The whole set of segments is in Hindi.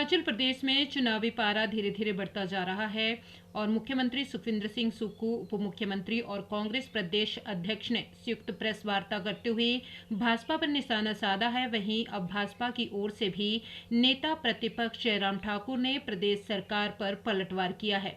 हिमाचल प्रदेश में चुनावी पारा धीरे धीरे बढ़ता जा रहा है और मुख्यमंत्री सुखविंदर सिंह सुक्खू, उप मुख्यमंत्री और कांग्रेस प्रदेश अध्यक्ष ने संयुक्त प्रेस वार्ता करते हुए भाजपा पर निशाना साधा है। वहीं अब भाजपा की ओर से भी नेता प्रतिपक्ष जयराम ठाकुर ने प्रदेश सरकार पर पलटवार किया है।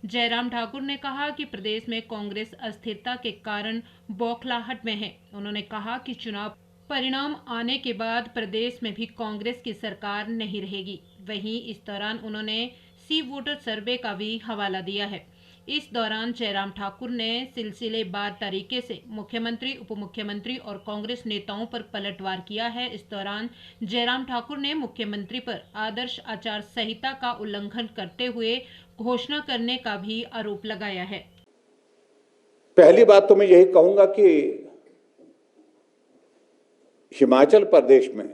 जयराम ठाकुर ने कहा कि प्रदेश में कांग्रेस अस्थिरता के कारण बौखलाहट में है। उन्होंने कहा कि चुनाव परिणाम आने के बाद प्रदेश में भी कांग्रेस की सरकार नहीं रहेगी। वहीं इस दौरान उन्होंने सी वोटर सर्वे का भी हवाला दिया है। इस दौरान जयराम ठाकुर ने सिलसिलेवार तरीके से मुख्यमंत्री, उप मुख्यमंत्री और कांग्रेस नेताओं पर पलटवार किया है। इस दौरान जयराम ठाकुर ने मुख्यमंत्री पर आदर्श आचार संहिता का उल्लंघन करते हुए घोषणा करने का भी आरोप लगाया है। पहली बात तो मैं यही कहूंगा कि हिमाचल प्रदेश में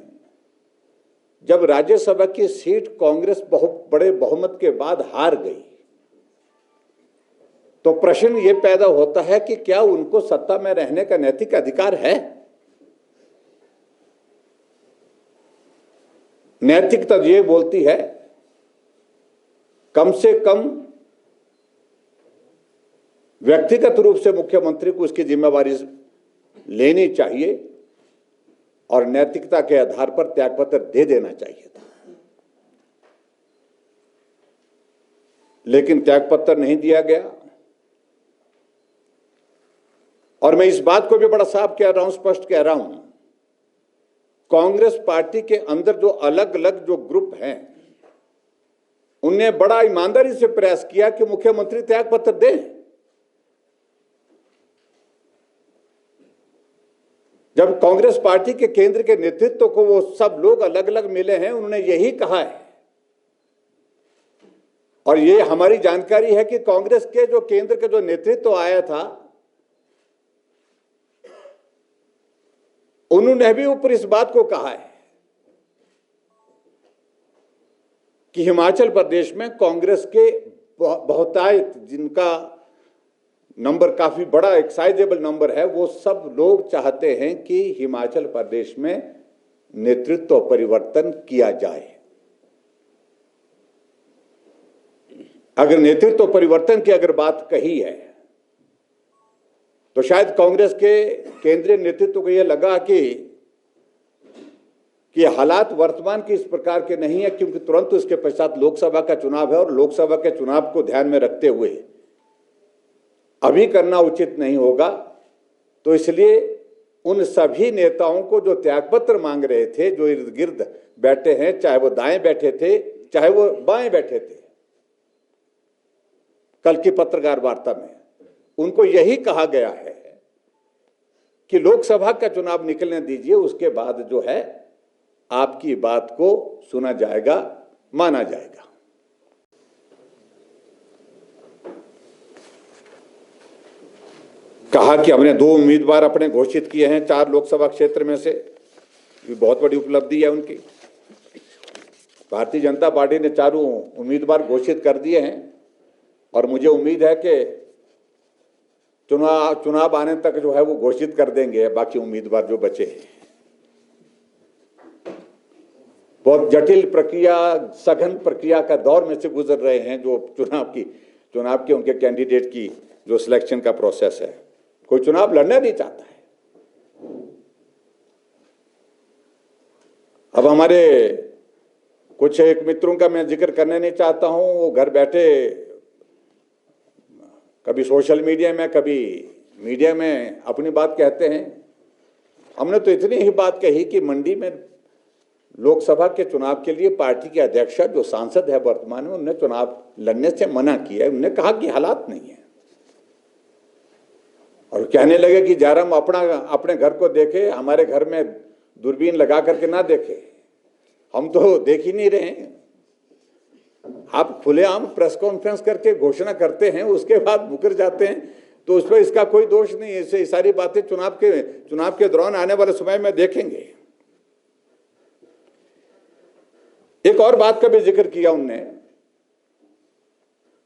जब राज्यसभा की सीट कांग्रेस बहुत बड़े बहुमत के बाद हार गई तो प्रश्न ये पैदा होता है कि क्या उनको सत्ता में रहने का नैतिक अधिकार है? नैतिकता ये बोलती है कम से कम व्यक्तिगत रूप से मुख्यमंत्री को उसकी जिम्मेवारी लेनी चाहिए और नैतिकता के आधार पर त्यागपत्र दे देना चाहिए था, लेकिन त्यागपत्र नहीं दिया गया। और मैं इस बात को भी बड़ा साफ कह रहा हूं, स्पष्ट कह रहा हूं, कांग्रेस पार्टी के अंदर जो अलग अलग जो ग्रुप हैं उनने बड़ा ईमानदारी से प्रयास किया कि मुख्यमंत्री त्यागपत्र दें। जब कांग्रेस पार्टी के केंद्र के नेतृत्व को वो सब लोग अलग अलग मिले हैं, उन्होंने यही कहा है और ये हमारी जानकारी है कि कांग्रेस के जो केंद्र के जो नेतृत्व आया था उन्होंने भी ऊपर इस बात को कहा है कि हिमाचल प्रदेश में कांग्रेस के बहुतायत, जिनका नंबर काफी बड़ा, एक साइजेबल नंबर है, वो सब लोग चाहते हैं कि हिमाचल प्रदेश में नेतृत्व परिवर्तन किया जाए। अगर नेतृत्व परिवर्तन की अगर बात कही है तो शायद कांग्रेस के केंद्रीय नेतृत्व को यह लगा कि हालात वर्तमान के इस प्रकार के नहीं है, क्योंकि तुरंत उसके पश्चात लोकसभा का चुनाव है और लोकसभा के चुनाव को ध्यान में रखते हुए अभी करना उचित नहीं होगा। तो इसलिए उन सभी नेताओं को जो त्यागपत्र मांग रहे थे, जो इर्द गिर्द बैठे हैं, चाहे वो दाएं बैठे थे चाहे वो बाएं बैठे थे, कल की पत्रकार वार्ता में उनको यही कहा गया है कि लोकसभा का चुनाव निकलने दीजिए, उसके बाद जो है आपकी बात को सुना जाएगा, माना जाएगा। कहा कि हमने 2 उम्मीदवार अपने घोषित किए हैं 4 लोकसभा क्षेत्र में से, ये बहुत बड़ी उपलब्धि है उनकी। भारतीय जनता पार्टी ने 4 उम्मीदवार घोषित कर दिए हैं और मुझे उम्मीद है कि चुनाव आने तक जो है वो घोषित कर देंगे बाकी उम्मीदवार जो बचे हैं। बहुत जटिल प्रक्रिया, सघन प्रक्रिया का दौर में से गुजर रहे हैं जो चुनाव के उनके कैंडिडेट की जो सिलेक्शन का प्रोसेस है। कोई चुनाव लड़ना नहीं चाहता है। अब हमारे कुछ एक मित्रों का मैं जिक्र करने नहीं चाहता हूं, वो घर बैठे कभी सोशल मीडिया में कभी मीडिया में अपनी बात कहते हैं। हमने तो इतनी ही बात कही कि मंडी में लोकसभा के चुनाव के लिए पार्टी के अध्यक्ष जो सांसद है वर्तमान में, उन्होंने चुनाव लड़ने से मना किया है। उन्होंने कहा कि हालात नहीं है और कहने लगे कि जयराम अपने घर को देखे, हमारे घर में दूरबीन लगा करके ना देखे, हम तो देख ही नहीं रहे हैं। आप खुलेआम प्रेस कॉन्फ्रेंस करके घोषणा करते हैं, उसके बाद मुकर जाते हैं, तो उस पर इसका कोई दोष नहीं है। इससे सारी बातें चुनाव के दौरान आने वाले समय में देखेंगे। एक और बात का भी जिक्र किया उनने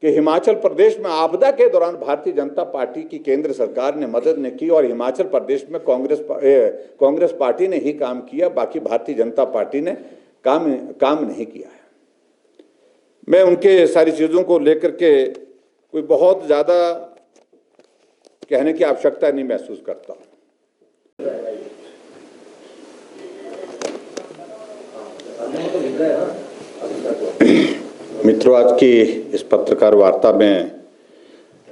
कि हिमाचल प्रदेश में आपदा के दौरान भारतीय जनता पार्टी की केंद्र सरकार ने मदद नहीं की और हिमाचल प्रदेश में कांग्रेस पार्टी ने ही काम किया, बाकी भारतीय जनता पार्टी ने काम नहीं किया है। मैं उनके सारी चीज़ों को लेकर के कोई बहुत ज़्यादा कहने की आवश्यकता नहीं महसूस करता हूँ। मित्रों, आज की इस पत्रकार वार्ता में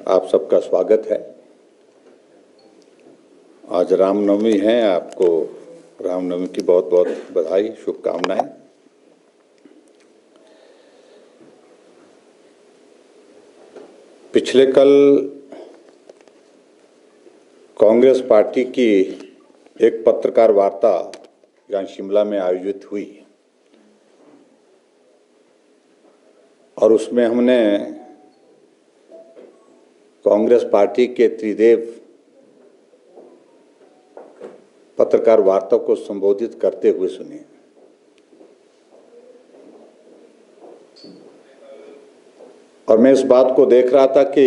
आप सबका स्वागत है। आज रामनवमी है, आपको रामनवमी की बहुत बहुत बधाई, शुभकामनाएं। पिछले कल कांग्रेस पार्टी की एक पत्रकार वार्ता यहाँ शिमला में आयोजित हुई और उसमें हमने कांग्रेस पार्टी के त्रिदेव पत्रकार वार्ता को संबोधित करते हुए सुने। और मैं इस बात को देख रहा था कि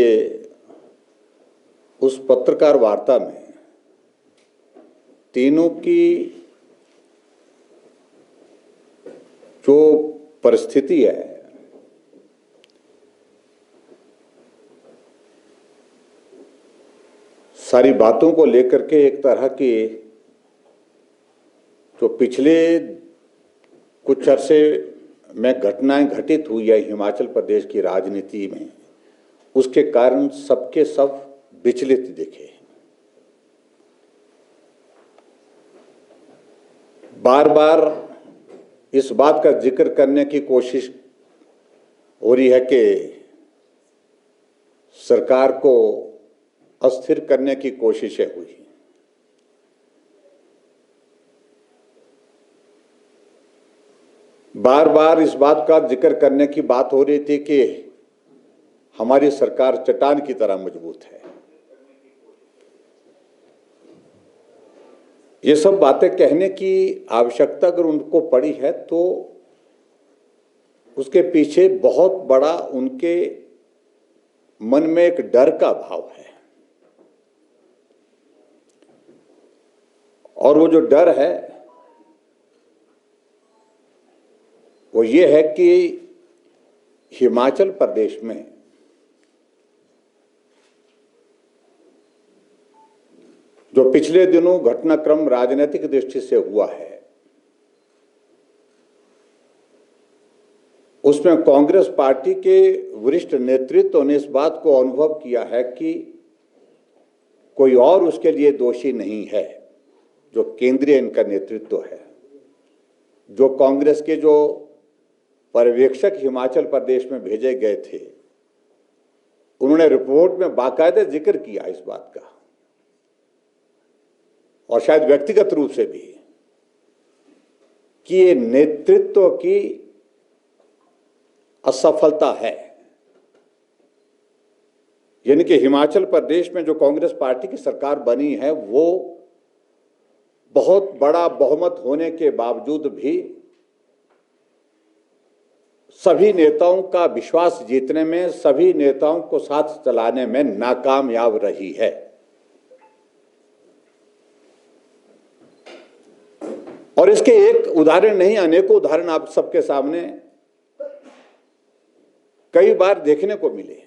उस पत्रकार वार्ता में तीनों की जो परिस्थिति है सारी बातों को लेकर के एक तरह की जो पिछले कुछ अरसे में घटनाएं घटित हुई है हिमाचल प्रदेश की राजनीति में, उसके कारण सबके सब विचलित दिखे। बार बार इस बात का जिक्र करने की कोशिश हो रही है कि सरकार को अस्थिर करने की कोशिशें हुई। बार बार इस बात का जिक्र करने की बात हो रही थी कि हमारी सरकार चट्टान की तरह मजबूत है। ये सब बातें कहने की आवश्यकता अगर उनको पड़ी है तो उसके पीछे बहुत बड़ा उनके मन में एक डर का भाव है। और वो जो डर है वो ये है कि हिमाचल प्रदेश में जो पिछले दिनों घटनाक्रम राजनीतिक दृष्टि से हुआ है उसमें कांग्रेस पार्टी के वरिष्ठ नेतृत्व ने इस बात को अनुभव किया है कि कोई और उसके लिए दोषी नहीं है। जो केंद्रीय इनका नेतृत्व है, जो कांग्रेस के जो पर्यवेक्षक हिमाचल प्रदेश में भेजे गए थे, उन्होंने रिपोर्ट में बाकायदे जिक्र किया इस बात का और शायद व्यक्तिगत रूप से भी कि ये नेतृत्व की असफलता है। यानी कि हिमाचल प्रदेश में जो कांग्रेस पार्टी की सरकार बनी है वो बहुत बड़ा बहुमत होने के बावजूद भी सभी नेताओं का विश्वास जीतने में, सभी नेताओं को साथ चलाने में नाकामयाब रही है। और इसके एक उदाहरण नहीं, अनेकों उदाहरण आप सबके सामने कई बार देखने को मिले।